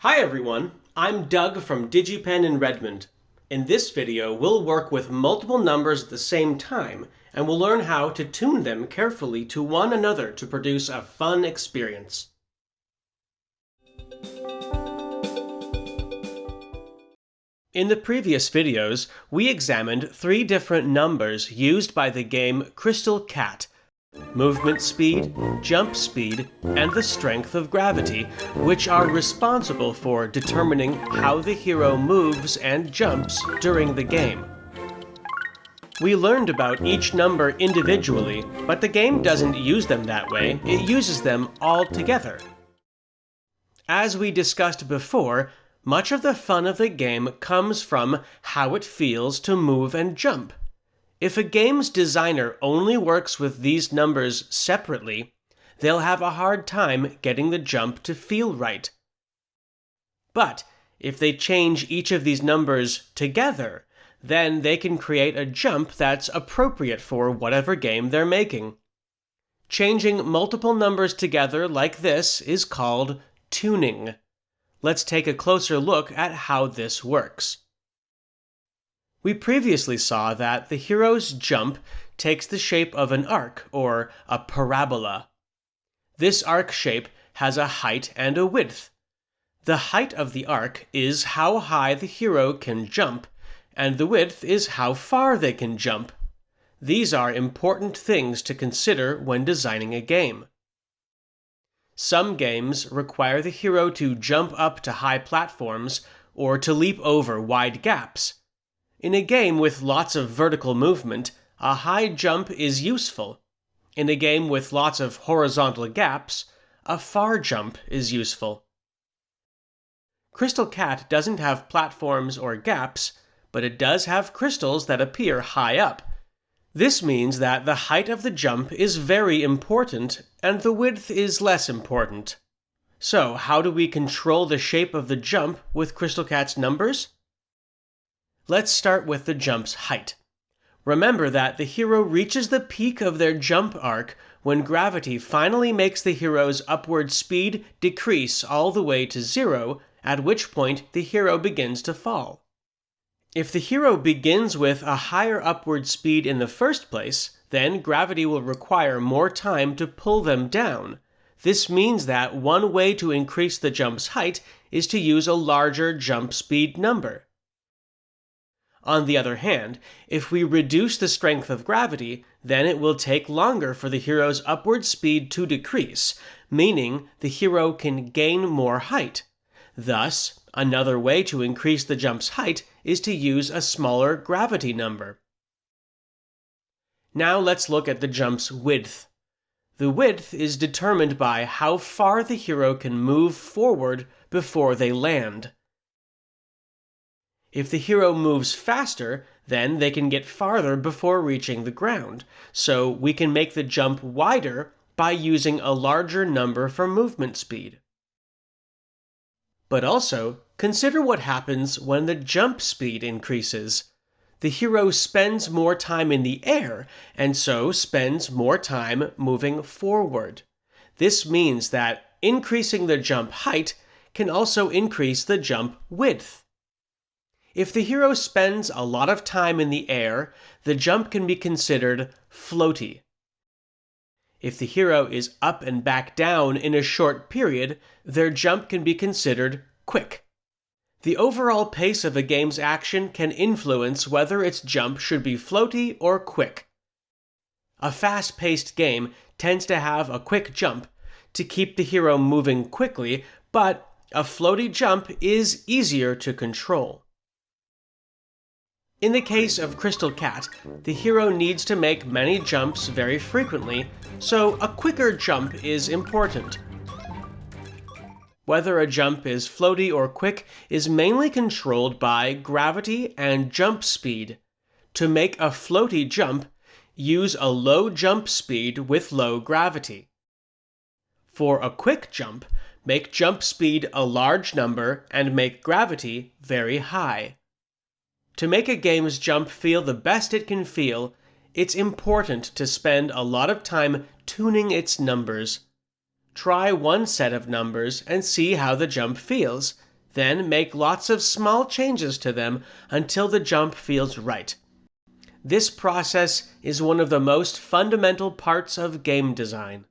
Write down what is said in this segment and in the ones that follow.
Hi everyone, I'm Doug from DigiPen in Redmond. In this video, we'll work with multiple numbers at the same time, and we'll learn how to tune them carefully to one another to produce a fun experience. In the previous videos, we examined three different numbers used by the game Crystal Cat: movement speed, jump speed, and the strength of gravity, which are responsible for determining how the hero moves and jumps during the game. We learned about each number individually, but the game doesn't use them that way, it uses them all together. As we discussed before, much of the fun of the game comes from how it feels to move and jump. If a game's designer only works with these numbers separately, they'll have a hard time getting the jump to feel right. But if they change each of these numbers together, then they can create a jump that's appropriate for whatever game they're making. Changing multiple numbers together like this is called tuning. Let's take a closer look at how this works. We previously saw that the hero's jump takes the shape of an arc, or a parabola. This arc shape has a height and a width. The height of the arc is how high the hero can jump, and the width is how far they can jump. These are important things to consider when designing a game. Some games require the hero to jump up to high platforms or to leap over wide gaps. In a game with lots of vertical movement, a high jump is useful. In a game with lots of horizontal gaps, a far jump is useful. Crystal Cat doesn't have platforms or gaps, but it does have crystals that appear high up. This means that the height of the jump is very important, and the width is less important. So, how do we control the shape of the jump with Crystal Cat's numbers? Let's start with the jump's height. Remember that the hero reaches the peak of their jump arc when gravity finally makes the hero's upward speed decrease all the way to 0, at which point the hero begins to fall. If the hero begins with a higher upward speed in the first place, then gravity will require more time to pull them down. This means that one way to increase the jump's height is to use a larger jump speed number. On the other hand, if we reduce the strength of gravity, then it will take longer for the hero's upward speed to decrease, meaning the hero can gain more height. Thus, another way to increase the jump's height is to use a smaller gravity number. Now let's look at the jump's width. The width is determined by how far the hero can move forward before they land. If the hero moves faster, then they can get farther before reaching the ground, so we can make the jump wider by using a larger number for movement speed. But also, consider what happens when the jump speed increases. The hero spends more time in the air, and so spends more time moving forward. This means that increasing the jump height can also increase the jump width. If the hero spends a lot of time in the air, the jump can be considered floaty. If the hero is up and back down in a short period, their jump can be considered quick. The overall pace of a game's action can influence whether its jump should be floaty or quick. A fast-paced game tends to have a quick jump to keep the hero moving quickly, but a floaty jump is easier to control. In the case of Crystal Cat, the hero needs to make many jumps very frequently, so a quicker jump is important. Whether a jump is floaty or quick is mainly controlled by gravity and jump speed. To make a floaty jump, use a low jump speed with low gravity. For a quick jump, make jump speed a large number and make gravity very high. To make a game's jump feel the best it can feel, it's important to spend a lot of time tuning its numbers. Try one set of numbers and see how the jump feels. Then make lots of small changes to them until the jump feels right. This process is one of the most fundamental parts of game design.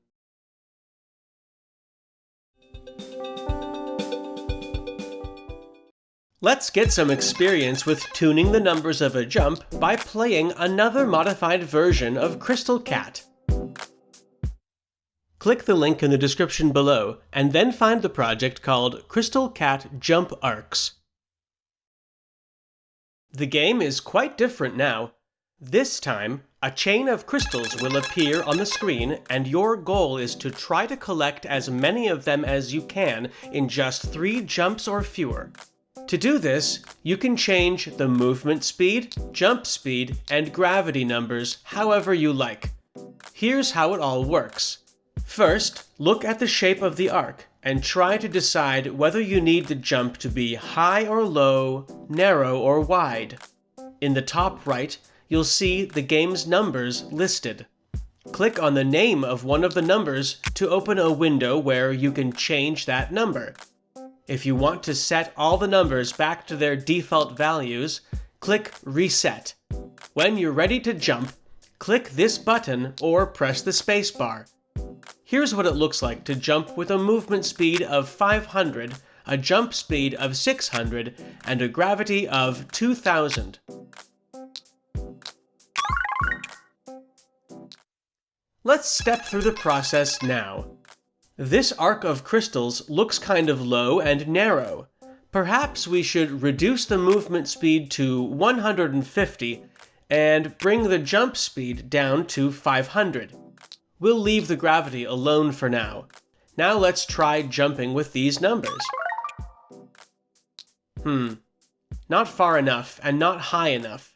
Let's get some experience with tuning the numbers of a jump by playing another modified version of Crystal Cat. Click the link in the description below and then find the project called Crystal Cat Jump Arcs. The game is quite different now. This time, a chain of crystals will appear on the screen, and your goal is to try to collect as many of them as you can in just 3 jumps or fewer. To do this, you can change the movement speed, jump speed, and gravity numbers however you like. Here's how it all works. First, look at the shape of the arc and try to decide whether you need the jump to be high or low, narrow or wide. In the top right, you'll see the game's numbers listed. Click on the name of one of the numbers to open a window where you can change that number. If you want to set all the numbers back to their default values, click Reset. When you're ready to jump, click this button or press the spacebar. Here's what it looks like to jump with a movement speed of 500, a jump speed of 600, and a gravity of 2000. Let's step through the process now. This arc of crystals looks kind of low and narrow. Perhaps we should reduce the movement speed to 150 and bring the jump speed down to 500. We'll leave the gravity alone for now. Now let's try jumping with these numbers. Not far enough and not high enough.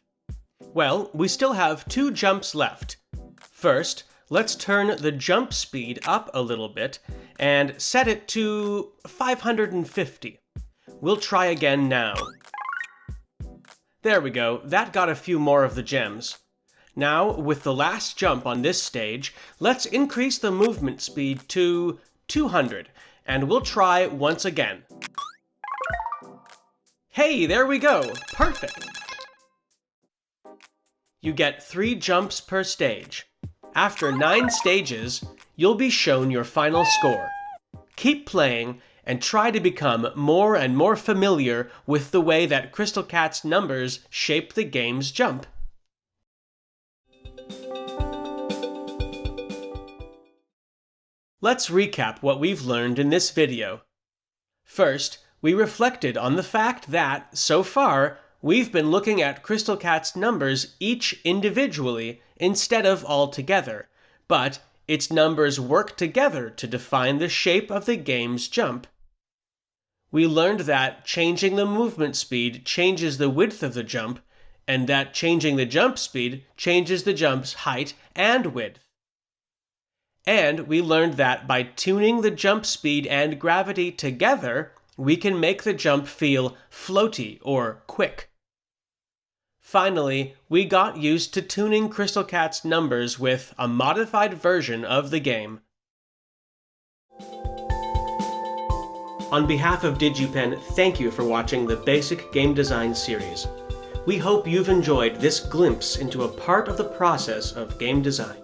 Well, we still have 2 jumps left. First, let's turn the jump speed up a little bit and set it to 550. We'll try again now. There we go, that got a few more of the gems. Now, with the last jump on this stage, let's increase the movement speed to 200, and we'll try once again. Hey, there we go! Perfect! You get 3 jumps per stage. After 9 stages, you'll be shown your final score. Keep playing and try to become more and more familiar with the way that Crystal Cat's numbers shape the game's jump. Let's recap what we've learned in this video. First, we reflected on the fact that, so far, we've been looking at Crystal Cat's numbers each individually instead of all together, but its numbers work together to define the shape of the game's jump. We learned that changing the movement speed changes the width of the jump, and that changing the jump speed changes the jump's height and width. And we learned that by tuning the jump speed and gravity together, we can make the jump feel floaty or quick. Finally, we got used to tuning Crystal Cat's numbers with a modified version of the game. On behalf of DigiPen, thank you for watching the Basic Game Design series. We hope you've enjoyed this glimpse into a part of the process of game design.